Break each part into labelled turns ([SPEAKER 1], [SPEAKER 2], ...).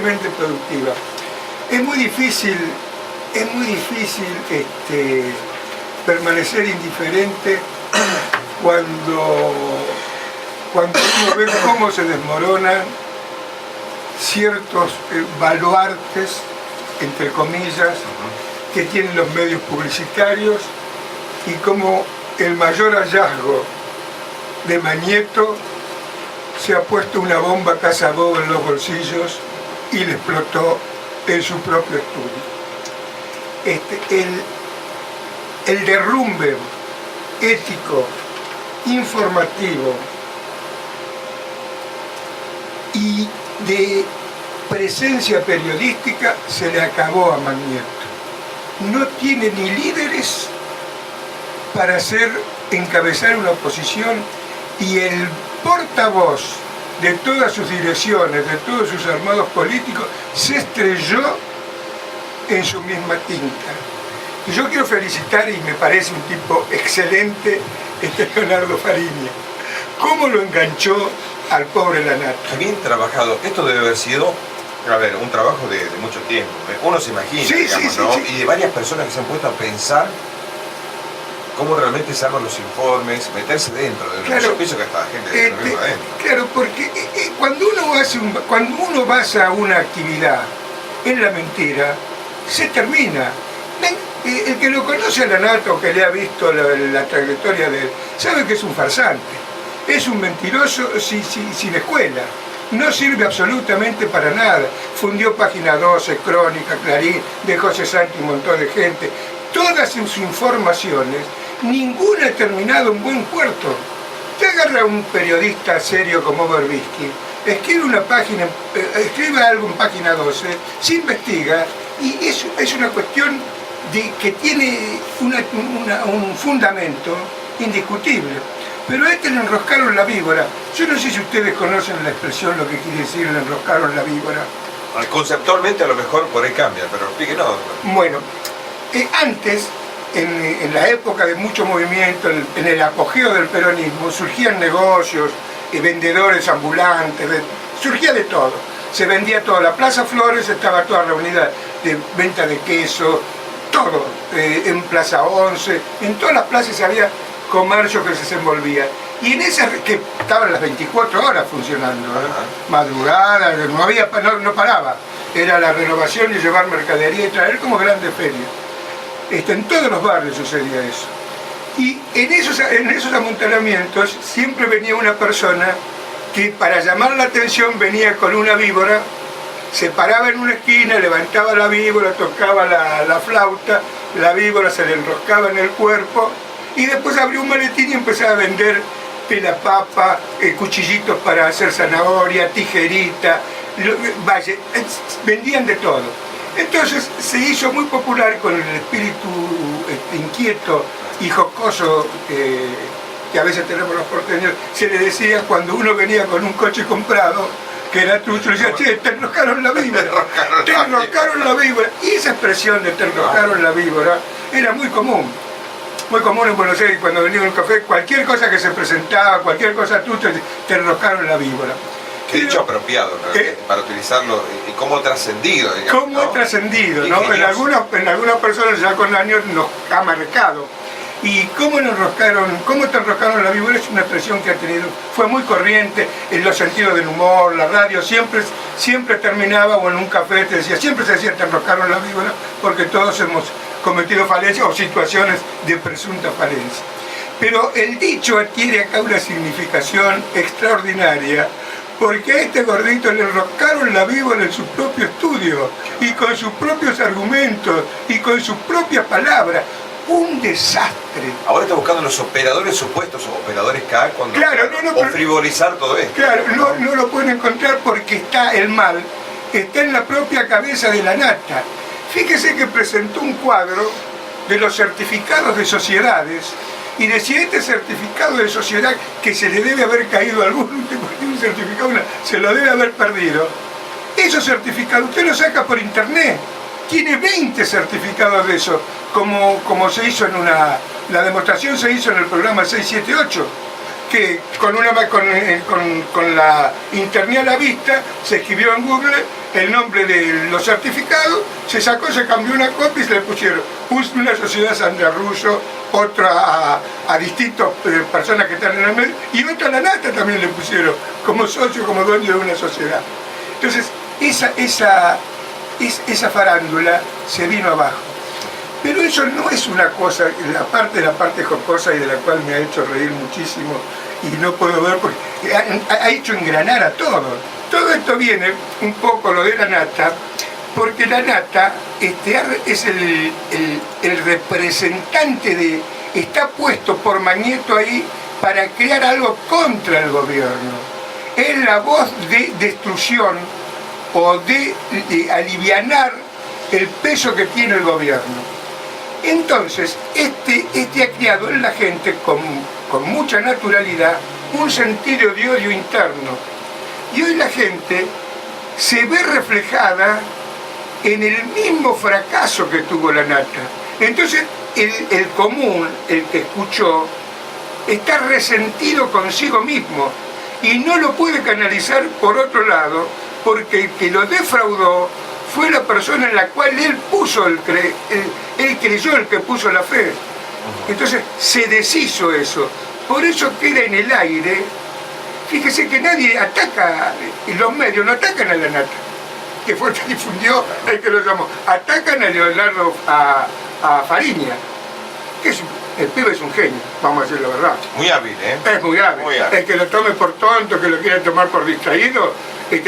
[SPEAKER 1] productiva. Es muy difícil permanecer indiferente cuando uno ve cómo se desmoronan ciertos baluartes, entre comillas, que tienen los medios publicitarios, y como el mayor hallazgo de Magneto se ha puesto una bomba cazabobo en los bolsillos y le explotó en su propio estudio. El derrumbe ético, informativo y de presencia periodística se le acabó a Magneto. No tiene ni líderes para encabezar una oposición, y el portavoz de todas sus direcciones, de todos sus armados políticos, se estrelló en su misma tinta. Y yo quiero felicitar, y me parece un tipo excelente, Leonardo Fariña. ¿Cómo lo enganchó al pobre Lanata?
[SPEAKER 2] Qué bien trabajado. Esto debe haber sido, a ver, un trabajo de mucho tiempo. Uno se imagina,
[SPEAKER 1] sí,
[SPEAKER 2] digamos,
[SPEAKER 1] sí,
[SPEAKER 2] ¿no?
[SPEAKER 1] Sí.
[SPEAKER 2] Y de varias personas que se han puesto a pensar cómo realmente se arman los informes, meterse dentro de
[SPEAKER 1] claro,
[SPEAKER 2] yo pienso que hasta gente que lo mismo adentro.
[SPEAKER 1] Claro, porque cuando uno basa una actividad en la mentira, se termina. El que lo conoce a Lanata o que le ha visto la trayectoria de él, sabe que es un farsante, es un mentiroso sin escuela. No sirve absolutamente para nada. Fundió Página 12, Crónica, Clarín, dejó cesante un montón de gente. Todas sus informaciones, ninguna ha terminado en buen puerto. Te agarra un periodista serio como Berbisky, escribe algo en Página 12, se investiga, y eso es una cuestión que tiene un fundamento indiscutible. Pero a este le enroscaron la víbora. Yo no sé si ustedes conocen la expresión, lo que quiere decir le enroscaron la víbora.
[SPEAKER 2] Conceptualmente a lo mejor por ahí cambia, pero explíquenos.
[SPEAKER 1] Bueno, antes, en la época de mucho movimiento, en el apogeo del peronismo, surgían negocios, vendedores ambulantes, surgía de todo. Se vendía todo. La Plaza Flores estaba toda reunida de venta de queso, todo. En Plaza 11, en todas las plazas había comercio que se desenvolvía. Y en esas que estaban las 24 horas funcionando, madrugada, no paraba. Era la renovación y llevar mercadería y traer como grandes ferias. En todos los barrios sucedía eso. Y en esos amontonamientos siempre venía una persona que, para llamar la atención, venía con una víbora, se paraba en una esquina, levantaba la víbora, tocaba la flauta, la víbora se le enroscaba en el cuerpo, y después abrió un maletín y empezaba a vender pelapapa, cuchillitos para hacer zanahoria, tijerita, vendían de todo. Entonces se hizo muy popular, con el espíritu inquieto y jocoso que a veces tenemos los porteños. Se le decía, cuando uno venía con un coche comprado, que era tuyo, le decía: che, te enroscaron la víbora, te enroscaron la víbora. Y esa expresión de te enroscaron la víbora era muy común en Buenos Aires. Cuando venía a un café, cualquier cosa que se presentaba, cualquier cosa tuya, te enroscaron la víbora.
[SPEAKER 2] Qué dicho apropiado, ¿no? Para utilizarlo, y cómo ha trascendido.
[SPEAKER 1] Cómo ha trascendido, ¿no? En algunas personas ya con años nos ha marcado. Y cómo te enroscaron la víbora es una expresión que ha tenido, fue muy corriente en los sentidos del humor. La radio siempre terminaba, o en un café te decía, siempre se decía te enroscaron la víbora, porque todos hemos cometido falencias o situaciones de presunta falencia. Pero el dicho adquiere acá una significación extraordinaria, porque a este gordito le enroscaron la víbora en su propio estudio, y con sus propios argumentos, y con sus propias palabras. Un desastre.
[SPEAKER 2] Ahora está buscando los operadores supuestos, o operadores K, cuando o frivolizar todo esto.
[SPEAKER 1] Claro, no lo pueden encontrar, porque el mal está en la propia cabeza de Lanata. Fíjese que presentó un cuadro de los certificados de sociedades, y decía: este certificado de sociedad, que se le debe haber caído un certificado, se lo debe haber perdido. Esos certificados usted los saca por internet. Tiene 20 certificados de eso, como se hizo la demostración se hizo en el programa 678, que con la internet a la vista se escribió en Google el nombre de los certificados, se sacó, se cambió una copia y se le pusieron una sociedad Sandra Russo, otra a distintas personas que están en el medio, y otra a la Nata también le pusieron como socio, como dueño de una sociedad. Entonces, esa farándula se vino abajo. Pero eso no es una cosa, la parte jocosa y de la cual me ha hecho reír muchísimo y no puedo ver porque ha hecho engranar a todos. Todo esto viene un poco lo de la Nata, porque la Nata es el representante está puesto por Magneto ahí para crear algo contra el gobierno. Es la voz de destrucción o de alivianar el peso que tiene el gobierno. Entonces, ha creado en la gente con mucha naturalidad un sentido de odio interno. Y hoy la gente se ve reflejada en el mismo fracaso que tuvo la Nata. Entonces, el común, el que escuchó, está resentido consigo mismo y no lo puede canalizar por otro lado, porque el que lo defraudó fue la persona en la cual él puso él creyó, el que puso la fe. Entonces se deshizo eso. Por eso queda en el aire. Fíjese que nadie ataca, y los medios no atacan a la Nata, que fue el que difundió, el que lo llamó. Atacan a Leonardo, a Fariña, que el pibe es un genio, vamos a decir la verdad.
[SPEAKER 2] Muy hábil, ¿eh?
[SPEAKER 1] Es muy hábil. El que lo tome por tonto, que lo quiera tomar por distraído,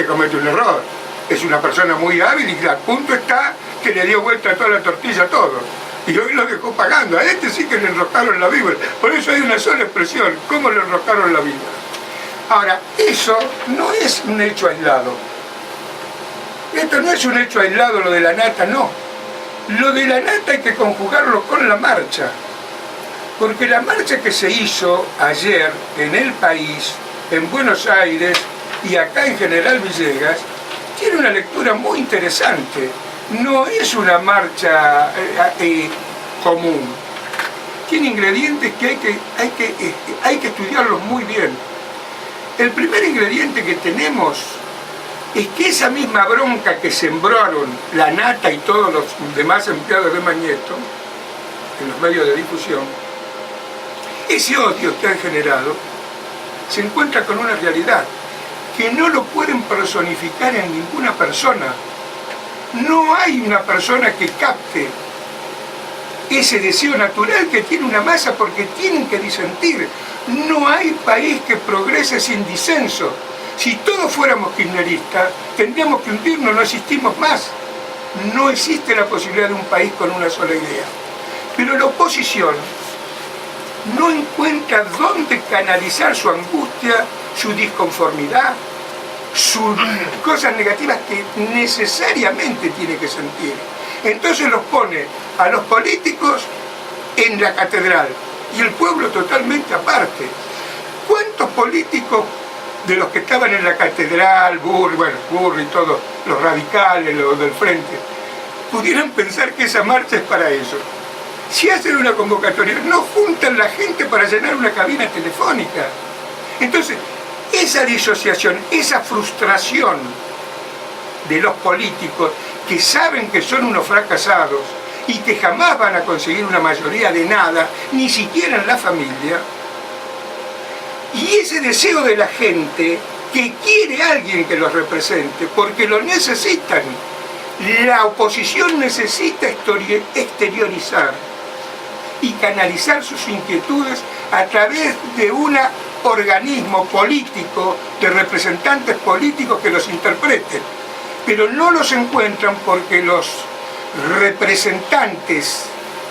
[SPEAKER 1] comete un error. Es una persona muy hábil y al punto está que le dio vuelta a toda la tortilla a todo. Y hoy lo dejó pagando. A sí que le enroscaron la Biblia. Por eso hay una sola expresión, ¿cómo le enroscaron la Biblia? Ahora, eso no es un hecho aislado. Esto no es un hecho aislado, lo de la Nata, no. Lo de la Nata hay que conjugarlo con la marcha. Porque la marcha que se hizo ayer en el país, en Buenos Aires y acá en General Villegas, tiene una lectura muy interesante. No es una marcha común. Tiene ingredientes que hay que estudiarlos muy bien. El primer ingrediente que tenemos es que esa misma bronca que sembraron la Nata y todos los demás empleados de Magneto en los medios de difusión, ese odio que han generado se encuentra con una realidad que no lo pueden personificar en ninguna persona. No hay una persona que capte ese deseo natural que tiene una masa porque tienen que disentir. No hay país que progrese sin disenso. Si todos fuéramos kirchneristas, tendríamos que hundirnos, no existimos más. No existe la posibilidad de un país con una sola idea. Pero la oposición no encuentra dónde canalizar su angustia, su disconformidad, sus cosas negativas que necesariamente tiene que sentir. Entonces los pone a los políticos en la catedral y el pueblo totalmente aparte. ¿Cuántos políticos de los que estaban en la catedral, Burri y todos los radicales, los del frente, pudieran pensar que esa marcha es para eso? Si hacen una convocatoria, no juntan la gente para llenar una cabina telefónica. Entonces, esa disociación, esa frustración de los políticos que saben que son unos fracasados y que jamás van a conseguir una mayoría de nada, ni siquiera en la familia, y ese deseo de la gente que quiere a alguien que los represente, porque lo necesitan. La oposición necesita exteriorizar y canalizar sus inquietudes a través de un organismo político, de representantes políticos que los interpreten. Pero no los encuentran porque los representantes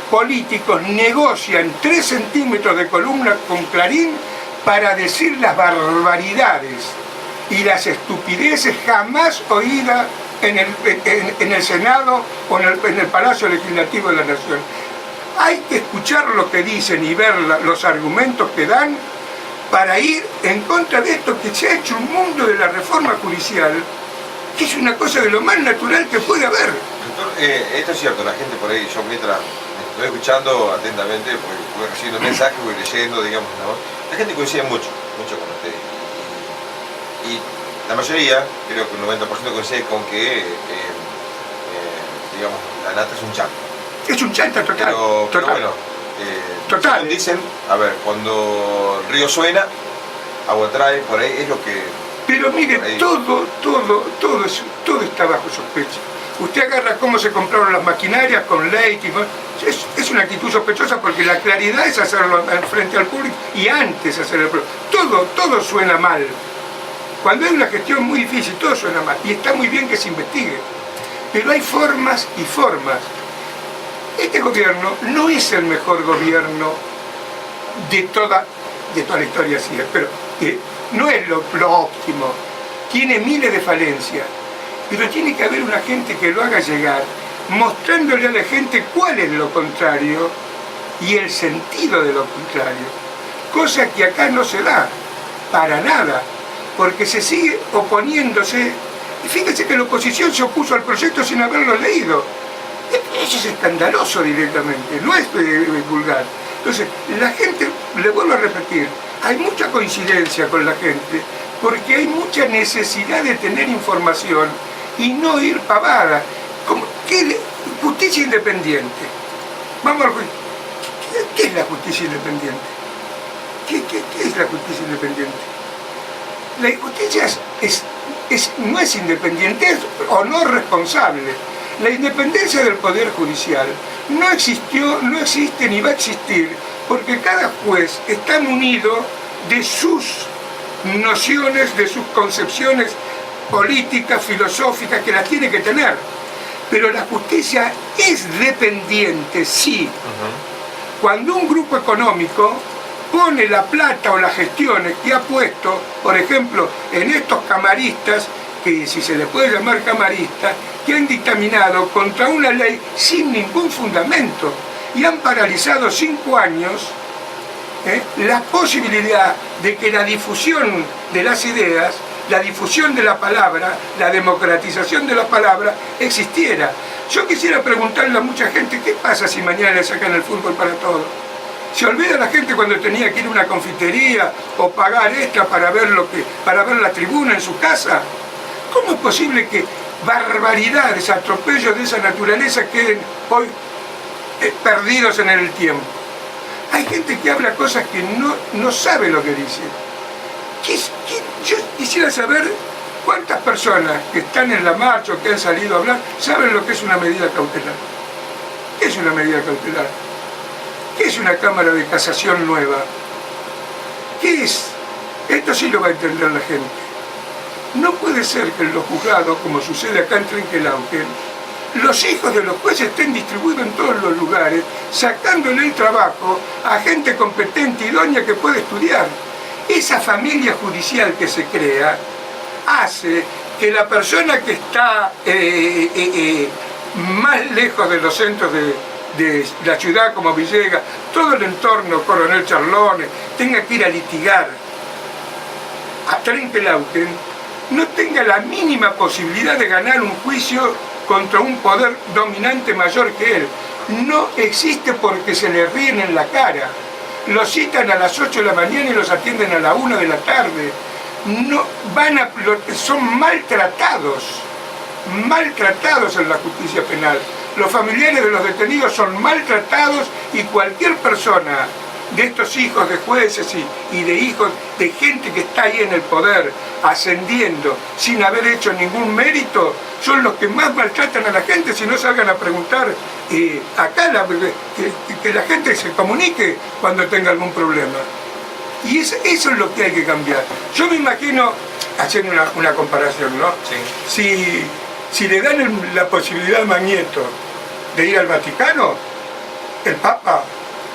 [SPEAKER 1] políticos negocian 3 centímetros de columna con Clarín para decir las barbaridades y las estupideces jamás oídas en el Senado o en el Palacio Legislativo de la Nación. Hay que escuchar lo que dicen y ver los argumentos que dan para ir en contra de esto que se ha hecho un mundo de la reforma judicial, que es una cosa de lo más natural que puede haber.
[SPEAKER 2] Doctor, esto es cierto, la gente por ahí, yo mientras estoy escuchando atentamente, voy recibiendo mensajes, voy leyendo, digamos, ¿no? La gente coincide mucho con usted. Y la mayoría, creo que un 90% coincide con que, digamos, la nata es un chanta.
[SPEAKER 1] Es un chanta total.
[SPEAKER 2] Pero bueno,
[SPEAKER 1] total.
[SPEAKER 2] Dicen, a ver, cuando el río suena, agua trae, por ahí es lo que...
[SPEAKER 1] Pero mire, todo está bajo sospecha. Usted agarra cómo se compraron las maquinarias con Leite, es una actitud sospechosa porque la claridad es hacerlo frente al público y antes hacer el público. Todo suena mal. Cuando hay una gestión muy difícil, todo suena mal. Y está muy bien que se investigue. Pero hay formas y formas. Este gobierno no es el mejor gobierno de toda la historia, sí, pero no es lo óptimo. Tiene miles de falencias. Pero tiene que haber una gente que lo haga llegar, mostrándole a la gente cuál es lo contrario y el sentido de lo contrario. Cosa que acá no se da, para nada, porque se sigue oponiéndose. Y fíjense que la oposición se opuso al proyecto sin haberlo leído. Eso es escandaloso directamente, no es vulgar. Entonces, la gente, le vuelvo a repetir, hay mucha coincidencia con la gente, porque hay mucha necesidad de tener información y no ir pavada. ¿Qué? Justicia independiente. Vamos a ver, ¿qué es la justicia independiente? ¿Qué es la justicia independiente? La justicia no es independiente, es o no responsable. La independencia del Poder Judicial no existió, no existe ni va a existir, porque cada juez está munido de sus nociones, de sus concepciones políticas, filosóficas, que las tiene que tener. Pero la justicia es dependiente, sí. Cuando un grupo económico pone la plata o las gestiones que ha puesto, por ejemplo, en estos camaristas, que si se les puede llamar camaristas, que han dictaminado contra una ley sin ningún fundamento y han paralizado 5 años la posibilidad de que la difusión de las ideas, la difusión de la palabra, la democratización de la palabra existiera. Yo quisiera preguntarle a mucha gente, ¿qué pasa si mañana le sacan el fútbol para todo? ¿Se olvida la gente cuando tenía que ir a una confitería o pagar extra para ver la tribuna en su casa? ¿Cómo es posible que barbaridades, atropellos de esa naturaleza queden hoy perdidos en el tiempo? Hay gente que habla cosas que no sabe lo que dice. Yo quisiera saber cuántas personas que están en la marcha o que han salido a hablar saben lo que es una medida cautelar. ¿Qué es una medida cautelar? ¿Qué es una cámara de casación nueva? ¿Qué es? Esto sí lo va a entender la gente. No puede ser que en los juzgados, como sucede acá en Trenquelauquen, los hijos de los jueces estén distribuidos en todos los lugares, sacándole el trabajo a gente competente, idónea, que puede estudiar. Esa familia judicial que se crea hace que la persona que está más lejos de los centros de la ciudad, como Villegas, todo el entorno, Coronel Charlones, tenga que ir a litigar a Trenquelauquen, no tenga la mínima posibilidad de ganar un juicio contra un poder dominante mayor que él. No existe porque se le ríen en la cara. Los citan a las 8 de la mañana y los atienden a la 1 de la tarde. Son maltratados en la justicia penal. Los familiares de los detenidos son maltratados y cualquier persona de estos hijos de jueces y de hijos de gente que está ahí en el poder ascendiendo sin haber hecho ningún mérito son los que más maltratan a la gente. Si no, salgan a preguntar acá, que la gente se comunique cuando tenga algún problema. Y eso es lo que hay que cambiar. Yo me imagino, haciendo una comparación, ¿no? Sí. Si le dan la posibilidad a Magneto de ir al Vaticano, el Papa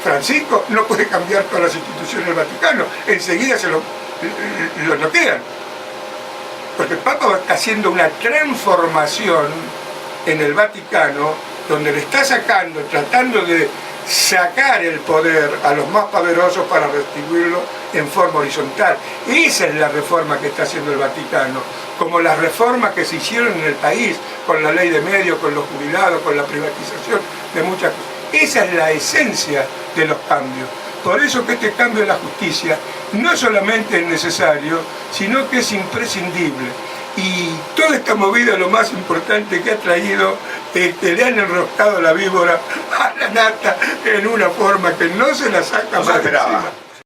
[SPEAKER 1] Francisco no puede cambiar todas las instituciones del Vaticano, enseguida se lo noquean. Porque el Papa está haciendo una transformación en el Vaticano, donde le está tratando de sacar el poder a los más poderosos para restituirlo en forma horizontal. Esa es la reforma que está haciendo el Vaticano, como las reformas que se hicieron en el país, con la ley de medios, con los jubilados, con la privatización de muchas cosas. Esa es la esencia de los cambios. Por eso que este cambio en la justicia no solamente es necesario, sino que es imprescindible. Y toda esta movida, lo más importante que ha traído, le han enroscado la víbora a la nata en una forma que no se la saca
[SPEAKER 2] No se
[SPEAKER 1] más
[SPEAKER 2] esperaba.
[SPEAKER 1] encima.